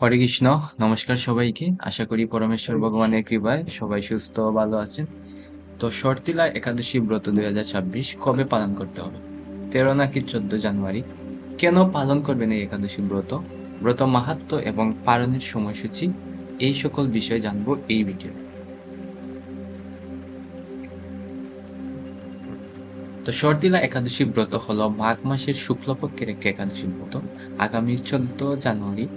হরে কৃষ্ণ। নমস্কার সবাইকে। আশা করি পরমেশ্বর ভগবানের কৃপায় সবাই সুস্থ ও ভালো আছেন। তো শর্তিলা একাদশী ব্রত 2026 কবে পালন করতে হবে? 13 নাকি 14 জানুয়ারি? কেন পালন করবেন এই একাদশী ব্রত? ব্রত মাহাত্ম্য এবং পালনের সময়সূচি, এই সকল বিষয় জানবো এই ভিডিও। তো শর্তিলা একাদশী ব্রত হলো মাঘ মাসের শুক্লপক্ষের একটি একাদশী ব্রত। আগামী 14 জানুয়ারি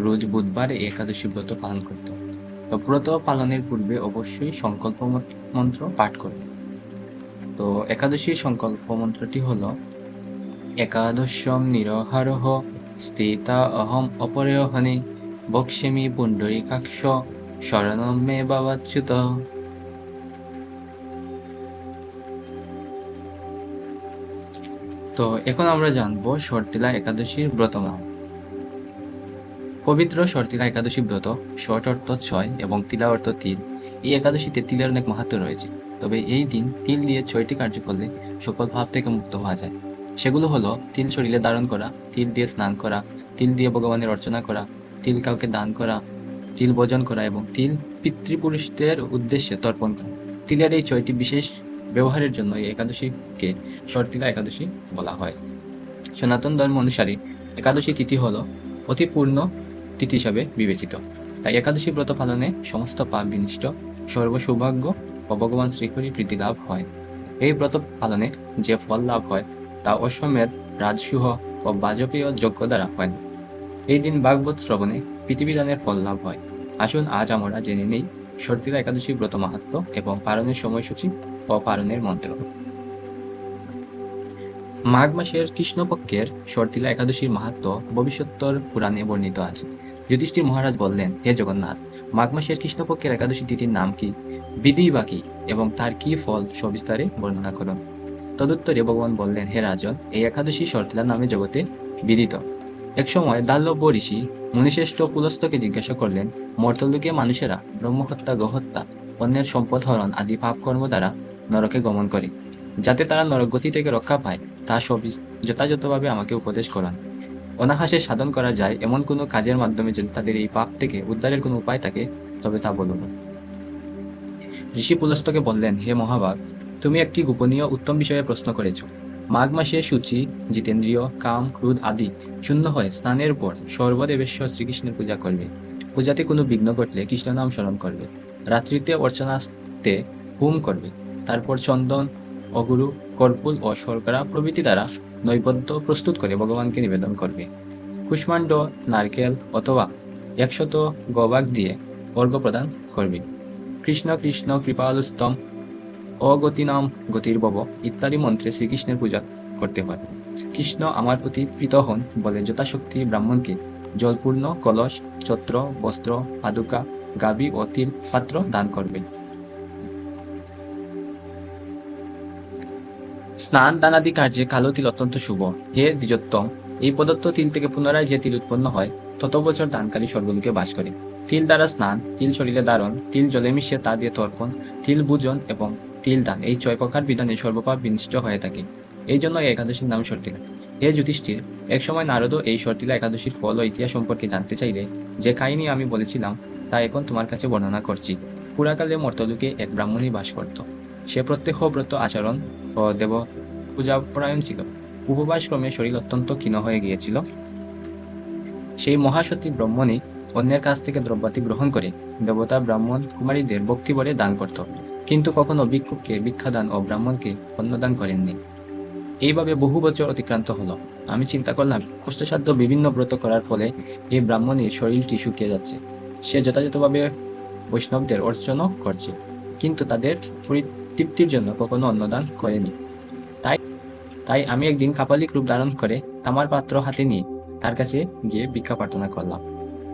রোজ বুধবার এই একাদশী ব্রত পালন করতে হবে। তো ব্রত পালনের পূর্বে অবশ্যই সংকল্প মন্ত্র পাঠ করবে। তো একাদশীর সংকল্প মন্ত্রটি হলো একাদশম নিরহারহ স্থিতা অহম অপরেহনে বক্ষ্যামি পুণ্ডরীকাক্ষ শরণম মে বাবাচ্যুত। তো এখন আমরা জানবো শর্তিলা একাদশীর ব্রতমাহ। পবিত্র শর্তিলা একাদশী ব্রত, শর্ট অর্থ 6 এবং তিলা অর্থ তিল। এই একাদশীতে তিলের অনেক মাহাত্ম্য রয়েছে। তবে এই দিন তিল দিয়ে 6টি কার্য করলে সকল ভাব থেকে মুক্ত হওয়া যায়। সেগুলো হলো তিল শরীরে ধারণ করা, তিল দিয়ে স্নান করা, তিল দিয়ে ভগবানের অর্চনা করা, তিল কাউকে দান করা, তিল ভোজন করা এবং তিল পিতৃপুরুষদের উদ্দেশ্যে তর্পণ করা। তিলের এই 6টি বিশেষ ব্যবহারের জন্য এই একাদশীকে শর্তিলা একাদশী বলা হয়। সনাতন ধর্ম অনুসারে একাদশী তিথি হলো অতি পূর্ণ তিথি হিসাবে বিবেচিত। তাই একাদশী ব্রত পালনে সমস্ত পাপ বিনষ্ট, সর্বসৌভাগ্য ও ভগবান শ্রীহরির প্রীতি লাভ হয়। এই ব্রত পালনে যে ফল লাভ হয় তা অশ্বমেধ, রাজসূহ ও বাজপেয় যজ্ঞ দ্বারা হয় না। এই দিন ভাগবত শ্রবণে পৃথিবীদানের ফল লাভ হয়। আসুন আজ আমরা জেনে নেই শর্তিলা একাদশী ব্রত মাহাত্ম্য এবং পালনের সময়সূচি ও পালনের মন্ত্র। মাঘ মাসের কৃষ্ণপক্ষের শর্তিলা একাদশীর মাহাত্ম্য ভবিষ্যত্তর পুরাণে বর্ণিত আছে। যুধিষ্ঠির মহারাজ বললেন, হে জগন্নাথ, মাঘ মাসের কৃষ্ণপক্ষের একাদশী তিথির নাম কি, বিধি বা কি এবং তার কি ফল সবিস্তারে বর্ণনা করুন। তদুত্তরে ভগবান বললেন, হে রাজন, এই একাদশী শর্তিলা নামে জগতে বিদিত। একসময় দাল্যব্য ঋষি মুনিশ্রেষ্ঠ পুলস্তকে জিজ্ঞাসা করলেন, মর্তলোকে মানুষেরা ব্রহ্মহত্যা, গোহত্যা, অন্যের সম্পদ হরণ আদি পাপকর্ম দ্বারা নরকে গমন করে, যাতে তারা নরকগতি থেকে রক্ষা পায় তা যথাযথভাবে আমাকে উপদেশ করান। অনায়াসে সাধন করা যায় এমন কোনো কাজের মাধ্যমে যদি তাদের এই পাপ থেকে উদ্ধারের কোনো উপায় থাকে তবে তা বলুন। ঋষি পুলস্তকে বললেন, হে মহাভাগ, তুমি একটি গোপনীয় উত্তম বিষয়ে প্রশ্ন করেছ। মাঘ মাসে সূচি, জিতেন্দ্রিয়, কাম, ক্রোধ আদি শূন্য হয়ে স্নানের পর সর্বদেবেশ্বর শ্রীকৃষ্ণের পূজা করবে। পূজাতে কোনো বিঘ্ন ঘটলে কৃষ্ণ নাম স্মরণ করবে। রাত্রিতে অর্চনাস্তে হোম করবে। তারপর চন্দন, অগুরু, কর্পূর ও শর্করা প্রভৃতি দ্বারা নৈবেদ্য প্রস্তুত করে ভগবানকে নিবেদন করবে। কুষ্মাণ্ড, নারকেল অথবা 100 গবাগ দিয়ে অর্ঘ্য প্রদান করবে। কৃষ্ণ কৃষ্ণ কৃপালুস্তম, অগতিনাম গতির্ভব ইত্যাদি মন্ত্রে শ্রীকৃষ্ণের পূজা করতে হয়। কৃষ্ণ আমার প্রতি প্রীত হন বলে যথাশক্তি ব্রাহ্মণকে জলপূর্ণ কলস, ছত্র, বস্ত্র, পাদুকা, গাভী ও তিল পাত্র দান করবে। স্নান দানাদি কার্যে কালো তিল অত্যন্ত শুভ। হে দ্বিজোত্তম, এই প্রদত্ত তিল থেকে পুনরায় যে তিল উৎপন্ন হয় তত বছর দানকারী স্বর্গলোকে বাস করে। তিল দ্বারা স্নান, তিল শরীরে ধারণ, তিল জলে মিশিয়ে তা দিয়ে তর্পণ, তিল ভোজন এবং তিল দান, এই 6 প্রকার বিধানে সর্বপাপ বিনষ্ট হয়ে থাকে। এই জন্য এই একাদশীর নাম শর্তিলা। হে যুধিষ্ঠির, একসময় নারদও এই শর্তিলা একাদশীর ফল ও ইতিহাস সম্পর্কে জানতে চাইলে যে কাহিনী আমি বলেছিলাম তা এখন তোমার কাছে বর্ণনা করছি। পুরাকালে মর্তলোকে এক ব্রাহ্মণী বাস করত। সে প্রত্যহ ব্রত আচরণ ও দেব পূজাপরায়ণ ছিল। উপবাসক্রমে শরীর অত্যন্ত ক্ষীণ হয়ে গিয়েছিল। সেই মহাসতী ব্রাহ্মণী অন্যের কাছ থেকে দ্রব্যাদি গ্রহণ করে দেবতা ব্রাহ্মণ কুমারীদের ভক্তিভরে দান করত, কিন্তু কখনো ভিক্ষুককে ভিক্ষাদান ও ব্রাহ্মণকে অন্নদান করেননি। এইভাবে বহু বছর অতিক্রান্ত হলো। আমি চিন্তা করলাম, কষ্টসাধ্য বিভিন্ন ব্রত করার ফলে এই ব্রাহ্মণীর শরীরটি শুকিয়ে যাচ্ছে। সে যথাযথভাবে বৈষ্ণবদের অর্চনা করছে, কিন্তু তাদের পরিতৃপ্তির জন্য কখনো অন্নদান করেনি। তাই তাই আমি একদিন কাপালিক রূপ ধারণ করে তামার পাত্র হাতে নিয়ে তার কাছে গিয়ে ভিক্ষা প্রার্থনা করলাম।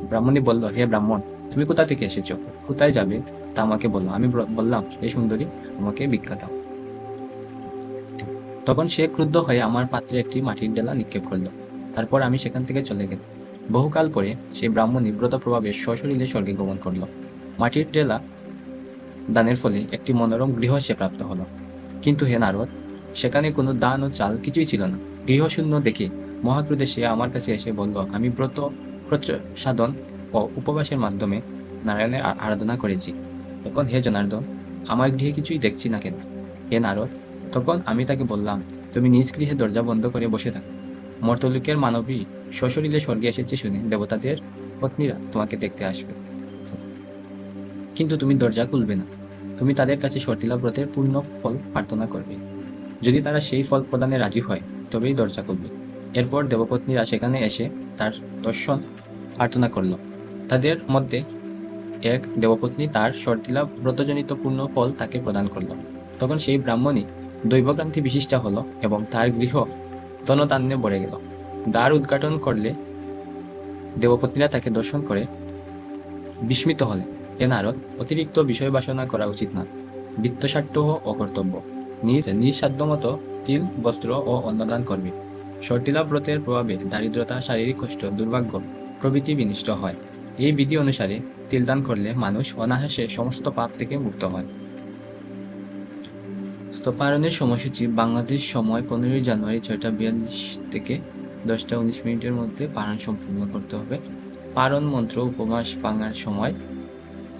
ব্রাহ্মণী বলল, হে ব্রাহ্মণ, তুমি কোথা থেকে এসেছো, কোথায় যাবে তা আমাকে বললো। আমি বললাম, হে সুন্দরী, আমাকে ভিক্ষা দাও। তখন সে ক্রুদ্ধ হয়ে আমার পাত্রে একটি মাটির ডেলা নিক্ষেপ করলো। তারপর আমি সেখান থেকে চলে গেলাম। বহুকাল পরে সেই ব্রাহ্মণী ব্রত প্রভাবে সশরীরে স্বর্গে গমন করলো। মাটির ডেলা দানের ফলে একটি মনোরম গৃহ সে প্রাপ্ত হলো। কিন্তু হে নারদ, সেখানে কোনো দান ও চাল কিছুই ছিল না। গৃহশূন্য দেখে মহাক্রোধে সে আমার কাছে এসে বলল, আমি ব্রত সাধন ও উপবাসের মাধ্যমে নারায়ণের আরাধনা করেছি। এখন হে জনার্দন, আমার গৃহে কিছুই দেখছি না কেন? হে নারদ, তখন আমি তাকে বললাম, তুমি নিজ গৃহে দরজা বন্ধ করে বসে থাকো। মর্তলোকের মানবী সশরীরে স্বর্গে এসেছে শুনে দেবতাদের পত্নীরা তোমাকে দেখতে আসবে, কিন্তু তুমি দরজা খুলবে না। তুমি তাদের কাছে সর্তিলা ব্রতের পূর্ণ ফল প্রার্থনা করবে। যদি তারা সেই ফল প্রদানে রাজি হয়, তবেই দরজা খুলবে। এরপর দেবপত্নীরা সেখানে এসে তার দর্শন প্রার্থনা করল। তাদের মধ্যে এক দেবপত্নী তার সর্তিলা ব্রতজনিত পূর্ণ ফল তাকে প্রদান করল। তখন সেই ব্রাহ্মণী দৈবক্রান্তি বিশিষ্টা হল এবং তার গৃহ ধনধান্যে ভরে গেল। দ্বার উদ্ঘাটন করলে দেবপত্নীরা তাকে দর্শন করে বিস্মিত হলেন। এ নারদ, অতিরিক্ত বিষয় বাসনা করা উচিত না। বৃত্তস্বার্থ অকর্তব্য। নিজ সাধ্যমতো তিল, বস্ত্র ও অন্নদান করবে। সর্তিলা ব্রতের প্রভাবে দারিদ্রতা, শারীরিক কষ্ট, দুর্ভাগ্য প্রভৃতি বিনষ্ট হয়। এই বিধি অনুসারে তিলদান করলে মানুষ অনায়াসে সমস্ত পাপ থেকে মুক্ত হয়। তো পালনের সময়সূচি বাংলাদেশ সময় 15 জানুয়ারি 6:42 থেকে 10:19 মধ্যে পালন সম্পূর্ণ করতে হবে। পালন মন্ত্র উপবাস ভাঙার সময়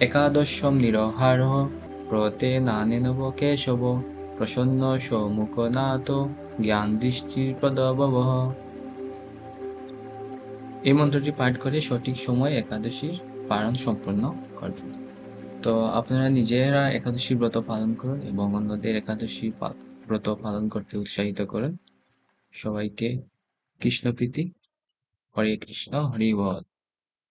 একাদশম নিরহারঃ প্রতে নানেনব কেশব প্রসন্ন সৌমুখনাথ জ্ঞান দৃষ্টির প্রদবহ। এই মন্ত্রটি পাঠ করে সঠিক সময় একাদশীর পালন সম্পন্ন করবেন। তো আপনারা নিজেরা একাদশী ব্রত পালন করুন এবং অন্যদের একাদশী ব্রত পালন করতে উৎসাহিত করুন। সবাইকে কৃষ্ণপ্রীতি। হরে কৃষ্ণ, হরি বল।